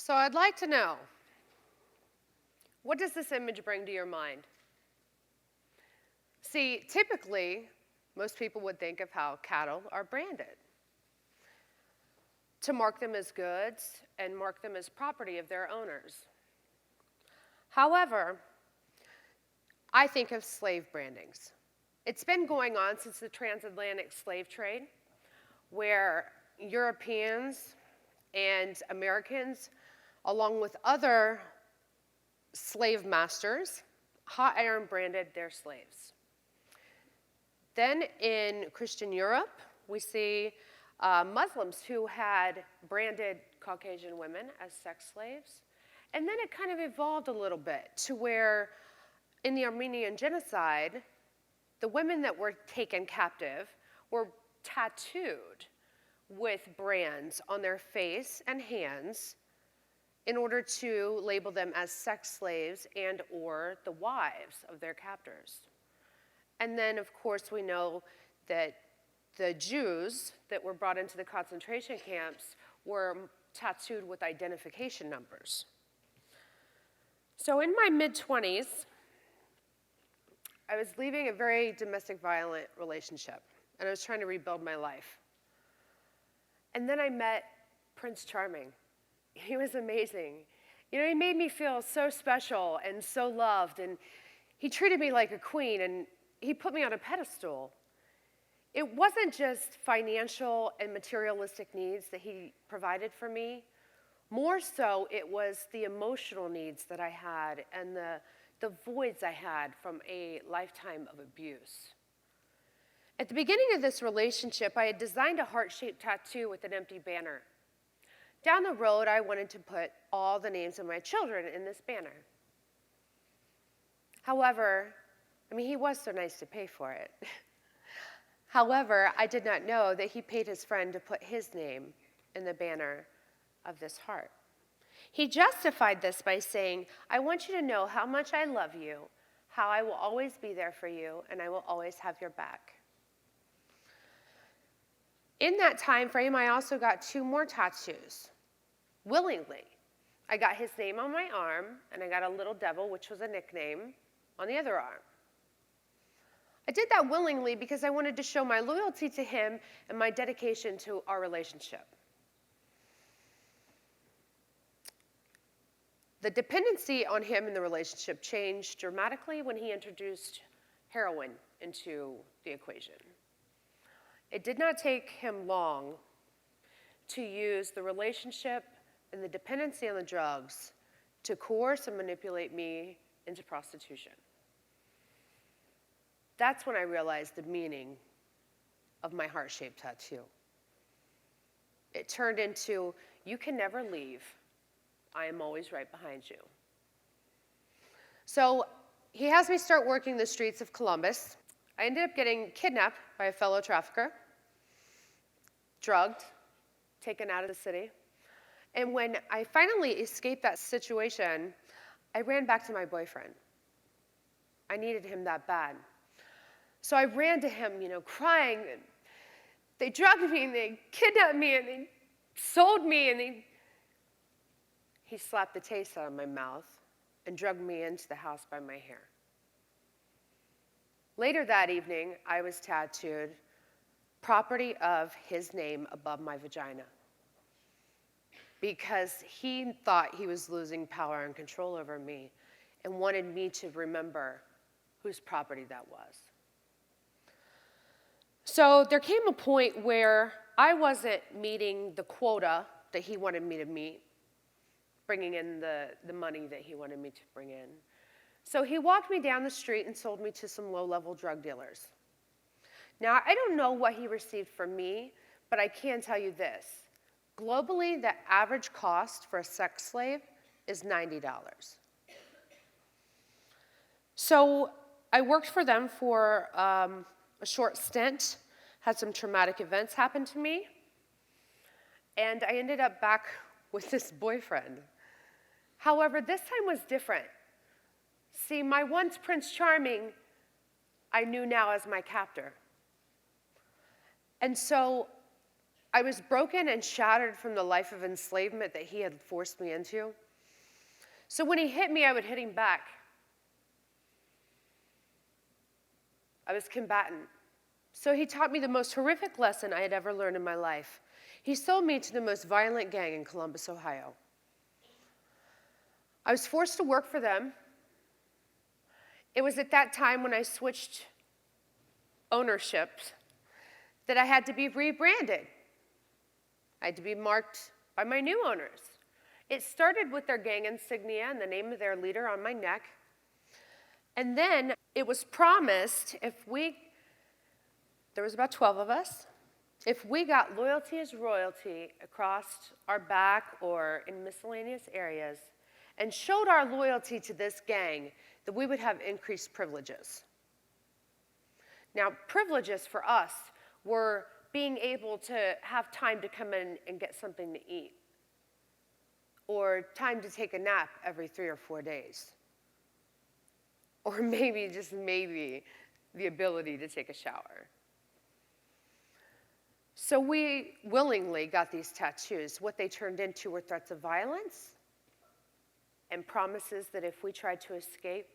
So I'd like to know, what does this image bring to your mind? See, typically, most people would think of how cattle are branded to mark them as goods and mark them as property of their owners. However, I think of slave brandings. It's been going on since the transatlantic slave trade, where Europeans and Americans, along with other slave masters, hot iron branded their slaves. Then in Christian Europe, we see Muslims who had branded Caucasian women as sex slaves. And then it kind of evolved a little bit to where in the Armenian genocide, the women that were taken captive were tattooed with brands on their face and hands in order to label them as sex slaves and or the wives of their captors. And then, of course, we know that the Jews that were brought into the concentration camps were tattooed with identification numbers. So in my mid-20s, I was leaving a very domestic violent relationship, and I was trying to rebuild my life. And then I met Prince Charming. He was amazing. You know, he made me feel so special and so loved, and he treated me like a queen, and he put me on a pedestal. It wasn't just financial and materialistic needs that he provided for me. More so, it was the emotional needs that I had and the voids I had from a lifetime of abuse. At the beginning of this relationship, I had designed a heart-shaped tattoo with an empty banner. Down the road, I wanted to put all the names of my children in this banner. However, he was so nice to pay for it. However, I did not know that he paid his friend to put his name in the banner of this heart. He justified this by saying, "I want you to know how much I love you, how I will always be there for you, and I will always have your back." In that time frame, I also got 2 more tattoos, willingly. I got his name on my arm, and I got a little devil, which was a nickname, on the other arm. I did that willingly because I wanted to show my loyalty to him and my dedication to our relationship. The dependency on him in the relationship changed dramatically when he introduced heroin into the equation. It did not take him long to use the relationship and the dependency on the drugs to coerce and manipulate me into prostitution. That's when I realized the meaning of my heart-shaped tattoo. It turned into, "You can never leave. I am always right behind you." So he has me start working the streets of Columbus. I ended up getting kidnapped by a fellow trafficker, drugged, taken out of the city. And when I finally escaped that situation, I ran back to my boyfriend. I needed him that bad. So I ran to him, crying. And they drugged me, and they kidnapped me, and they sold me, and he slapped the taste out of my mouth and drugged me into the house by my hair. Later that evening, I was tattooed, property of his name above my vagina, because he thought he was losing power and control over me and wanted me to remember whose property that was. So there came a point where I wasn't meeting the quota that he wanted me to meet, bringing in the money that he wanted me to bring in. So he walked me down the street and sold me to some low-level drug dealers. Now, I don't know what he received from me, but I can tell you this. Globally, the average cost for a sex slave is $90. So I worked for them for a short stint, had some traumatic events happen to me, and I ended up back with this boyfriend. However, this time was different. See, my once Prince Charming, I knew now as my captor. And so I was broken and shattered from the life of enslavement that he had forced me into. So when he hit me, I would hit him back. I was combatant. So he taught me the most horrific lesson I had ever learned in my life. He sold me to the most violent gang in Columbus, Ohio. I was forced to work for them. It was at that time when I switched ownership that I had to be rebranded. I had to be marked by my new owners. It started with their gang insignia and the name of their leader on my neck. And then it was promised there was about 12 of us, if we got loyalty as royalty across our back or in miscellaneous areas and showed our loyalty to this gang, that we would have increased privileges. Now, privileges for us were being able to have time to come in and get something to eat, or time to take a nap every 3 or 4 days, or maybe, just maybe, the ability to take a shower. So we willingly got these tattoos. What they turned into were threats of violence and promises that if we tried to escape,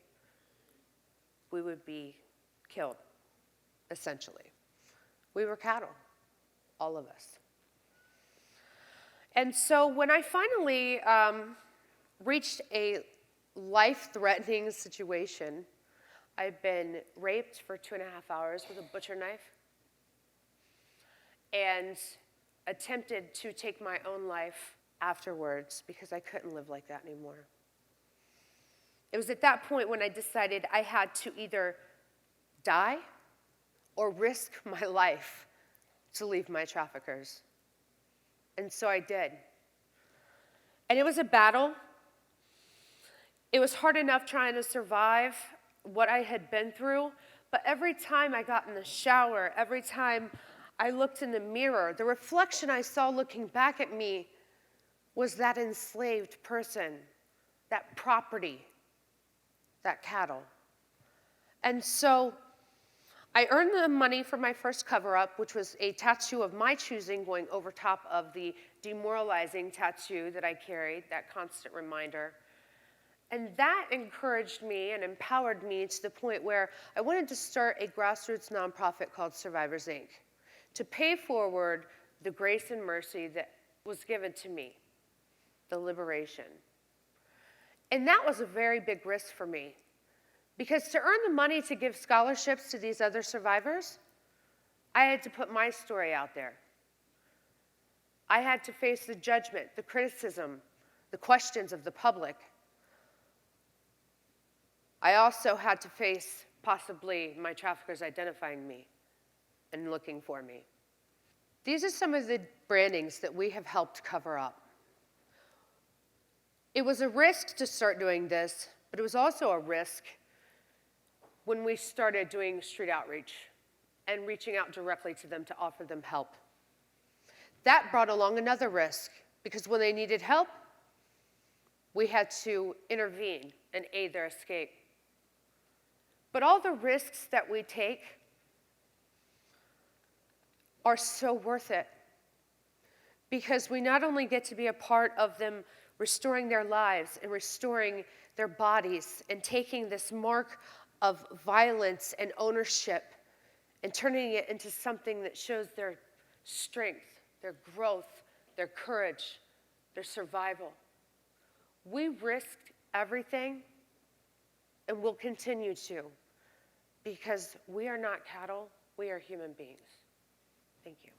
we would be killed, essentially. We were cattle, all of us. And so when I finally reached a life-threatening situation, I'd been raped for 2.5 hours with a butcher knife and attempted to take my own life afterwards because I couldn't live like that anymore. It was at that point when I decided I had to either die or risk my life to leave my traffickers. And so I did. And it was a battle. It was hard enough trying to survive what I had been through, but every time I got in the shower, every time I looked in the mirror, the reflection I saw looking back at me was that enslaved person, that property, that cattle. And so I earned the money for my first cover-up, which was a tattoo of my choosing going over top of the demoralizing tattoo that I carried, that constant reminder. And that encouraged me and empowered me to the point where I wanted to start a grassroots nonprofit called Survivors, Inc. to pay forward the grace and mercy that was given to me, the liberation. And that was a very big risk for me, because to earn the money to give scholarships to these other survivors, I had to put my story out there. I had to face the judgment, the criticism, the questions of the public. I also had to face possibly my traffickers identifying me and looking for me. These are some of the brandings that we have helped cover up. It was a risk to start doing this, but it was also a risk when we started doing street outreach and reaching out directly to them to offer them help. That brought along another risk, because when they needed help, we had to intervene and aid their escape. But all the risks that we take are so worth it, because we not only get to be a part of them restoring their lives and restoring their bodies and taking this mark of violence and ownership and turning it into something that shows their strength, their growth, their courage, their survival. We risked everything, and will continue to, because we are not cattle, we are human beings. Thank you.